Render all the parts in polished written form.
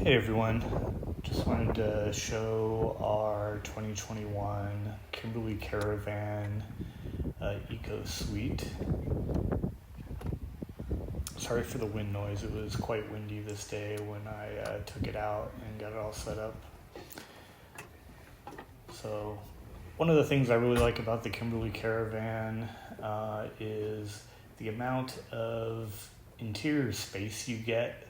Hey everyone, just wanted to show our 2021 Kimberley Caravan Eco Suite. Sorry for the wind noise, it was quite windy this day when I took it out and got it all set up. So one of the things I really like about the Kimberley Caravan is the amount of interior space you get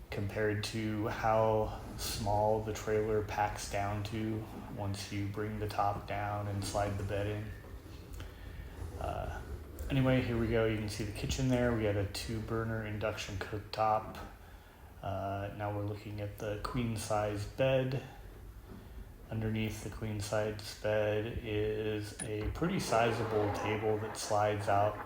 compared to how small the trailer packs down to once you bring the top down and slide the bed in. Anyway, here we go. You can see the kitchen there. We got a 2-burner induction cooktop. Now we're looking at the queen size bed. Underneath the queen size bed is a pretty sizable table that slides out.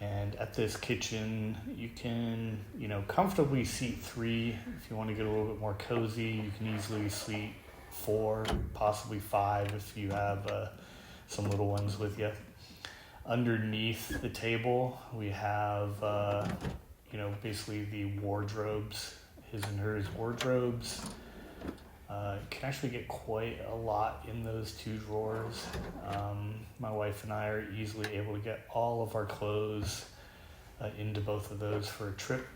And at this kitchen, you can, comfortably seat 3. If you want to get a little bit more cozy, you can easily seat 4, possibly 5 if you have some little ones with you. Underneath the table, we have, basically the wardrobes, his and hers wardrobes. Can actually get quite a lot in those 2 drawers. My wife and I are easily able to get all of our clothes into both of those for a trip.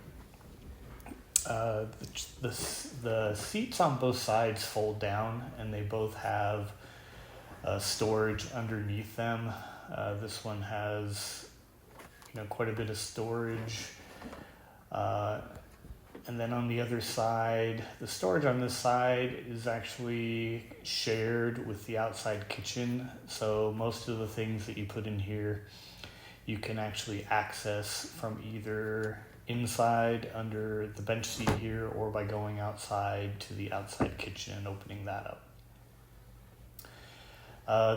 The seats on both sides fold down, and they both have storage underneath them. This one has quite a bit of storage. And then on the other side, the storage on this side is actually shared with the outside kitchen. So most of the things that you put in here, you can actually access from either inside under the bench seat here or by going outside to the outside kitchen and opening that up.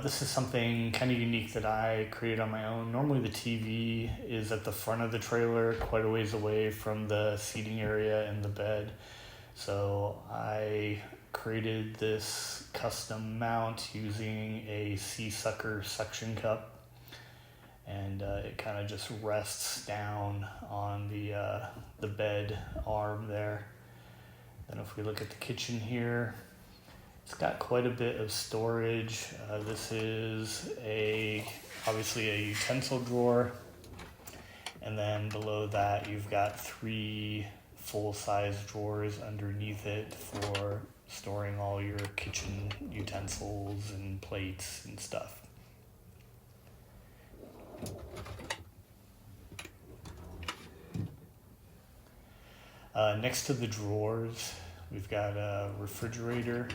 This is something kind of unique that I created on my own. Normally the TV is at the front of the trailer, quite a ways away from the seating area and the bed. So I created this custom mount using a sea-sucker suction cup. And it kind of just rests down on the bed arm there. Then if we look at the kitchen here, it's got quite a bit of storage. This is obviously a utensil drawer. And then below that, you've got 3 full-size drawers underneath it for storing all your kitchen utensils and plates and stuff. Next to the drawers, we've got a refrigerator.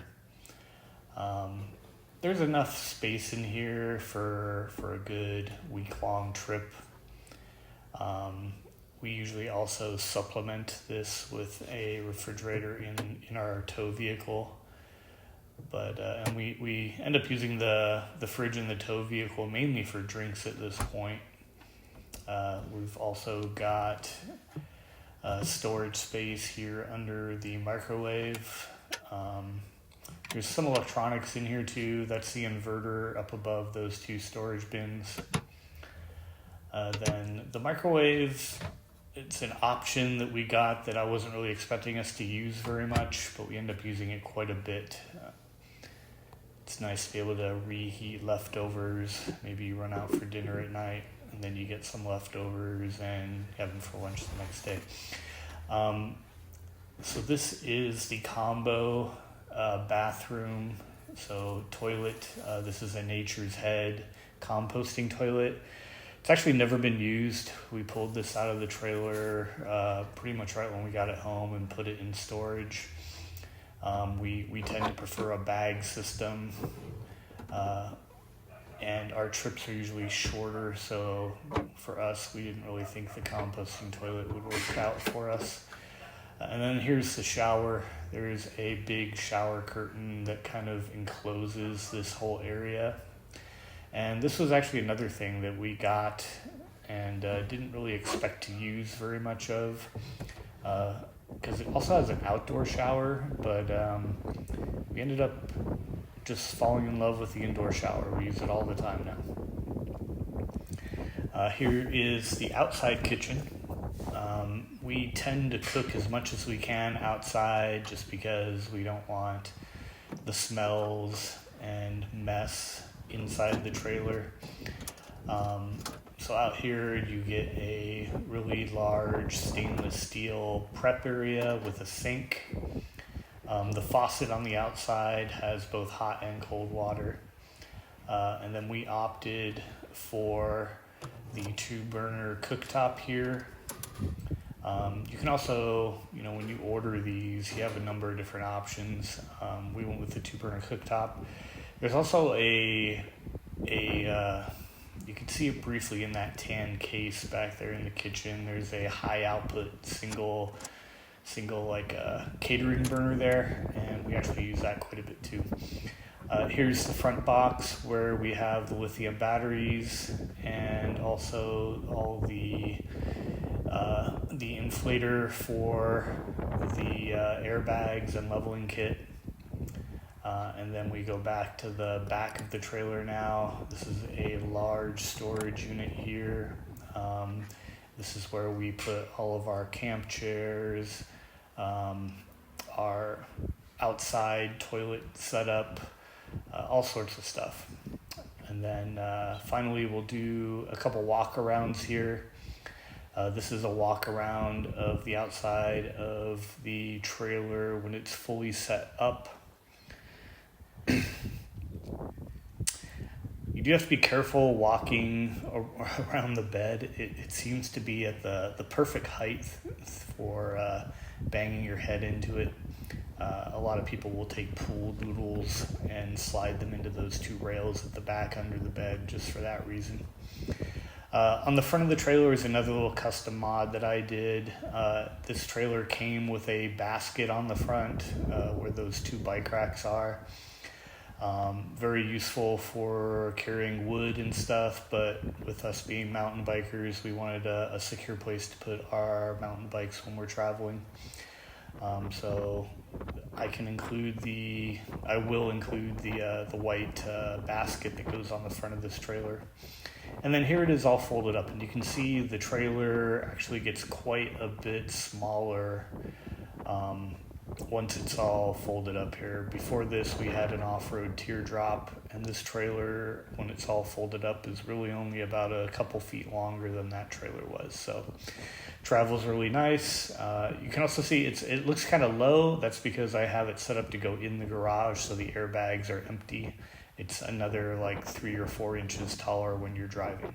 There's enough space in here for a good week-long trip. We usually also supplement this with a refrigerator in our tow vehicle. But and we end up using the fridge in the tow vehicle mainly for drinks at this point. We've also got storage space here under the microwave. There's some electronics in here too. That's the inverter up above those 2 storage bins. Then the microwave, it's an option that we got that I wasn't really expecting us to use very much, but we end up using it quite a bit. It's nice to be able to reheat leftovers. Maybe you run out for dinner at night and then you get some leftovers and have them for lunch the next day. So this is the combo bathroom. So toilet, this is a Nature's Head composting toilet. It's actually never been used. We pulled this out of the trailer pretty much right when we got it home and put it in storage. We tend to prefer a bag system, and our trips are usually shorter, so for us, we didn't really think the composting toilet would work out for us. And then here's the shower. There's a big shower curtain that kind of encloses this whole area. And this was actually another thing that we got and didn't really expect to use very much of, because it also has an outdoor shower, but we ended up just falling in love with the indoor shower. We use it all the time now. Here is the outside kitchen. we tend to cook as much as we can outside just because we don't want the smells and mess inside the trailer. So out here you get a really large stainless steel prep area with a sink. The faucet on the outside has both hot and cold water. And then we opted for the 2-burner cooktop here. You can also, when you order these, you have a number of different options. We went with the 2-burner cooktop. There's also you can see it briefly in that tan case back there in the kitchen. There's a high output single like catering burner there, and we actually use that quite a bit too. Here's the front box where we have the lithium batteries and also all the inflator for the airbags and leveling kit. And then we go back to the back of the trailer now. This is a large storage unit here. This is where we put all of our camp chairs, our outside toilet setup, all sorts of stuff. And then finally we'll do a couple walkarounds here. This is a walk around of the outside of the trailer when it's fully set up. You do have to be careful walking around the bed. It seems to be at the perfect height for banging your head into it. A lot of people will take pool noodles and slide them into those 2 rails at the back under the bed just for that reason. On the front of the trailer is another little custom mod that I did. This trailer came with a basket on the front where those 2 bike racks are. Very useful for carrying wood and stuff, but with us being mountain bikers, we wanted a secure place to put our mountain bikes when we're traveling. So I will include the white basket that goes on the front of this trailer. And then here it is all folded up, and you can see the trailer actually gets quite a bit smaller once it's all folded up here. Before this, we had an off-road teardrop, and this trailer, when it's all folded up, is really only about a couple feet longer than that trailer was. So travel's really nice. You can also see it looks kind of low. That's because I have it set up to go in the garage, so the airbags are empty. It's another like 3 or 4 inches taller when you're driving.